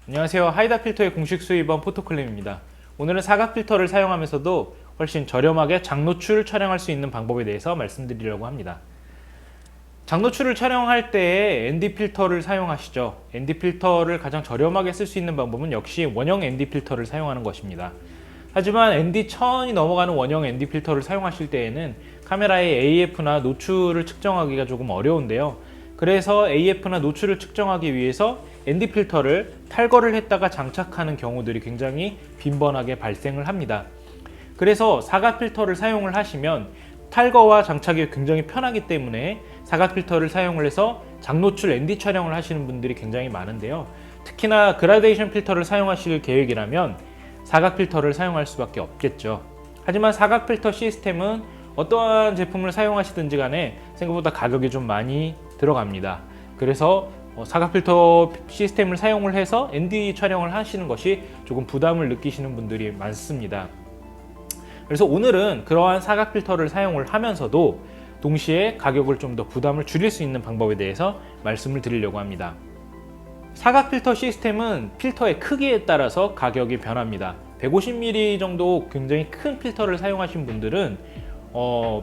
안녕하세요. 하이다 필터의 공식 수입원 포토클림입니다. 오늘은 사각 필터를 사용하면서도 훨씬 저렴하게 장노출 촬영할 수 있는 방법에 대해서 말씀드리려고 합니다. 장노출을 촬영할 때 ND 필터를 사용하시죠. ND 필터를 가장 저렴하게 쓸 수 있는 방법은 역시 원형 ND 필터를 사용하는 것입니다. 하지만 ND 1000이 넘어가는 원형 ND 필터를 사용하실 때에는 카메라의 AF나 노출을 측정하기가 조금 어려운데요. 그래서 AF나 노출을 측정하기 위해서 ND 필터를 탈거를 했다가 장착하는 경우들이 굉장히 빈번하게 발생을 합니다. 그래서 사각 필터를 사용을 하시면 탈거와 장착이 굉장히 편하기 때문에 사각 필터를 사용을 해서 장노출 ND 촬영을 하시는 분들이 굉장히 많은데요. 특히나 그라데이션 필터를 사용하실 계획이라면 사각 필터를 사용할 수밖에 없겠죠. 하지만 사각 필터 시스템은 어떠한 제품을 사용하시든지 간에 생각보다 가격이 좀 많이 들어갑니다. 그래서 사각 필터 시스템을 사용을 해서 ND 촬영을 하시는 것이 조금 부담을 느끼시는 분들이 많습니다. 그래서 오늘은 그러한 사각 필터를 사용을 하면서도 동시에 가격을 좀 더 부담을 줄일 수 있는 방법에 대해서 말씀을 드리려고 합니다. 사각 필터 시스템은 필터의 크기에 따라서 가격이 변합니다. 150mm 정도 굉장히 큰 필터를 사용하신 분들은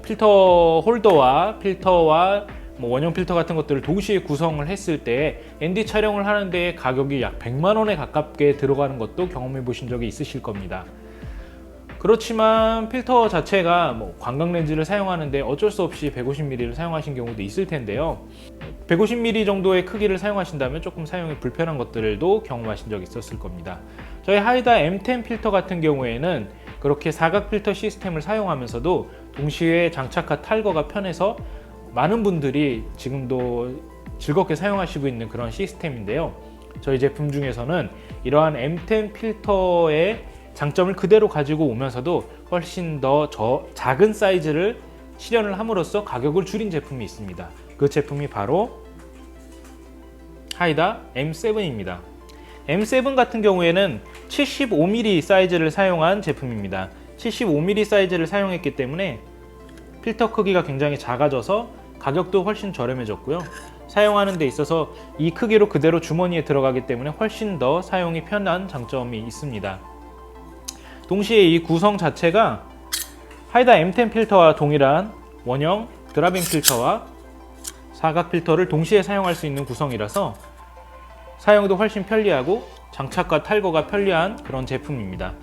필터 홀더와 필터와 원형 필터 같은 것들을 동시에 구성을 했을 때 ND 촬영을 하는데 가격이 약 100만 원에 가깝게 들어가는 것도 경험해 보신 적이 있으실 겁니다. 그렇지만 필터 자체가 관광 렌즈를 사용하는데 어쩔 수 없이 150mm를 사용하신 경우도 있을 텐데요. 150mm 정도의 크기를 사용하신다면 조금 사용이 불편한 것들도 경험하신 적이 있었을 겁니다. 저희 하이다 M10 필터 같은 경우에는 그렇게 사각 필터 시스템을 사용하면서도 동시에 장착과 탈거가 편해서 많은 분들이 지금도 즐겁게 사용하시고 있는 그런 시스템인데요. 저희 제품 중에서는 이러한 M10 필터의 장점을 그대로 가지고 오면서도 훨씬 더 작은 사이즈를 실현을 함으로써 가격을 줄인 제품이 있습니다. 그 제품이 바로 하이다 M7입니다. M7 같은 경우에는 75mm 사이즈를 사용한 제품입니다. 75mm 사이즈를 사용했기 때문에 필터 크기가 굉장히 작아져서 가격도 훨씬 저렴해졌고요. 사용하는 데 있어서 이 크기로 그대로 주머니에 들어가기 때문에 훨씬 더 사용이 편한 장점이 있습니다. 동시에 이 구성 자체가 하이다 M10 필터와 동일한 원형 드라빙 필터와 사각 필터를 동시에 사용할 수 있는 구성이라서 사용도 훨씬 편리하고 장착과 탈거가 편리한 그런 제품입니다.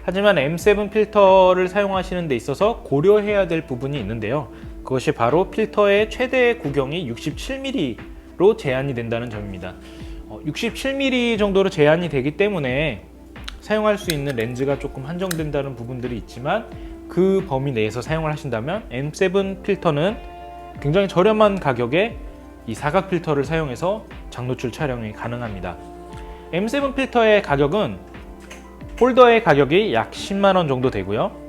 하지만 M7 필터를 사용하시는 데 있어서 고려해야 될 부분이 있는데요. 그것이 바로 필터의 최대 구경이 67mm로 제한이 된다는 점입니다. 67mm 정도로 제한이 되기 때문에 사용할 수 있는 렌즈가 조금 한정된다는 부분들이 있지만 그 범위 내에서 사용을 하신다면 M7 필터는 굉장히 저렴한 가격에 이 사각 필터를 사용해서 장노출 촬영이 가능합니다. M7 필터의 가격은 홀더의 가격이 약 10만 원 정도 되고요.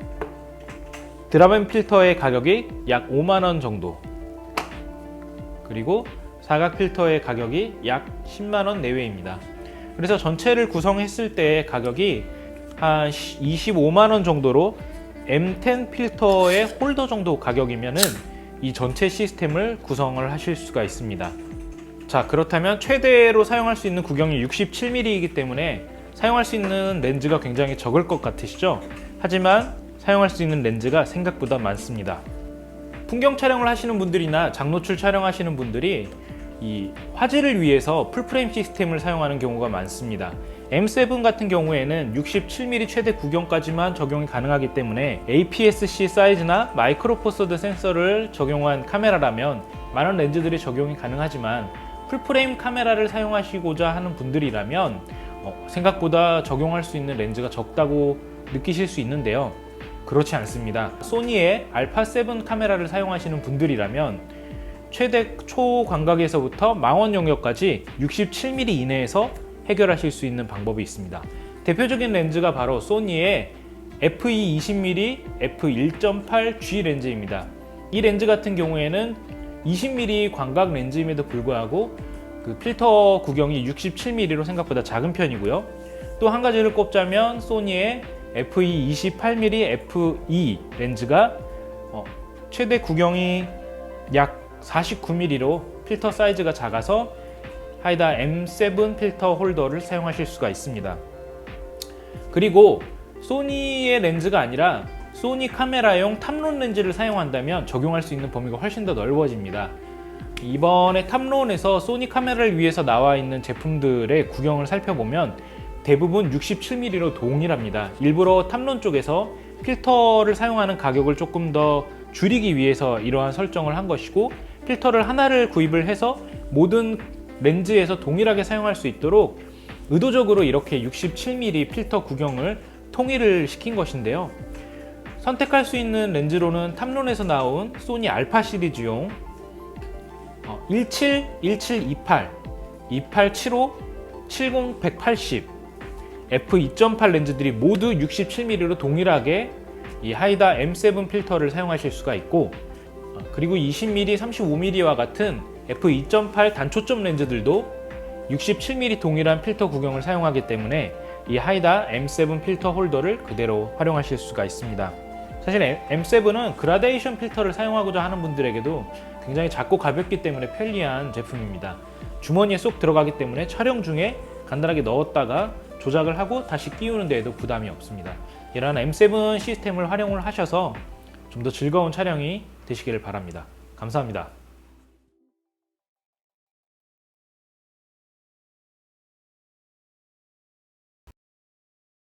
드라빙 필터의 가격이 약 5만 원 정도, 그리고 사각 필터의 가격이 약 10만 원 내외입니다. 그래서 전체를 구성했을 때 가격이 한 25만 원 정도로 M10 필터의 홀더 정도 가격이면은 이 전체 시스템을 구성을 하실 수가 있습니다. 자, 그렇다면 최대로 사용할 수 있는 구경이 67mm이기 때문에 사용할 수 있는 렌즈가 굉장히 적을 것 같으시죠? 하지만 사용할 수 있는 렌즈가 생각보다 많습니다. 풍경 촬영을 하시는 분들이나 장노출 촬영하시는 분들이 이 화질을 위해서 풀프레임 시스템을 사용하는 경우가 많습니다. M7 같은 경우에는 67mm 최대 구경까지만 적용이 가능하기 때문에 APS-C 사이즈나 마이크로 포서드 센서를 적용한 카메라라면 많은 렌즈들이 적용이 가능하지만 풀프레임 카메라를 사용하시고자 하는 분들이라면 생각보다 적용할 수 있는 렌즈가 적다고 느끼실 수 있는데요. 그렇지 않습니다. 소니의 알파7 카메라를 사용하시는 분들이라면 최대 초광각에서부터 망원 영역까지 67mm 이내에서 해결하실 수 있는 방법이 있습니다. 대표적인 렌즈가 바로 소니의 FE20mm f1.8G 렌즈입니다. 이 렌즈 같은 경우에는 20mm 광각 렌즈임에도 불구하고 그 필터 구경이 67mm로 생각보다 작은 편이고요. 또 한 가지를 꼽자면 소니의 FE28mm f2 렌즈가 최대 구경이 약 49mm로 필터 사이즈가 작아서 하이다 M7 필터 홀더를 사용하실 수가 있습니다. 그리고 소니의 렌즈가 아니라 소니 카메라용 탑론 렌즈를 사용한다면 적용할 수 있는 범위가 훨씬 더 넓어집니다. 이번에 탑론에서 소니 카메라를 위해서 나와 있는 제품들의 구경을 살펴보면 대부분 67mm로 동일합니다. 일부러 탑론 쪽에서 필터를 사용하는 가격을 조금 더 줄이기 위해서 이러한 설정을 한 것이고, 필터를 하나를 구입을 해서 모든 렌즈에서 동일하게 사용할 수 있도록 의도적으로 이렇게 67mm 필터 구경을 통일을 시킨 것인데요. 선택할 수 있는 렌즈로는 탑론에서 나온 소니 알파 시리즈용 17, 1728, 2875, 70, 180, f2.8 렌즈들이 모두 67mm로 동일하게 이 하이다 M7 필터를 사용하실 수가 있고, 그리고 20mm, 35mm와 같은 f2.8 단초점 렌즈들도 67mm 동일한 필터 구경을 사용하기 때문에 이 하이다 M7 필터 홀더를 그대로 활용하실 수가 있습니다. 사실 M7은 그라데이션 필터를 사용하고자 하는 분들에게도 굉장히 작고 가볍기 때문에 편리한 제품입니다. 주머니에 쏙 들어가기 때문에 촬영 중에 간단하게 넣었다가 조작을 하고 다시 끼우는 데에도 부담이 없습니다. 이러한 M7 시스템을 활용을 하셔서 좀 더 즐거운 촬영이 되시기를 바랍니다. 감사합니다.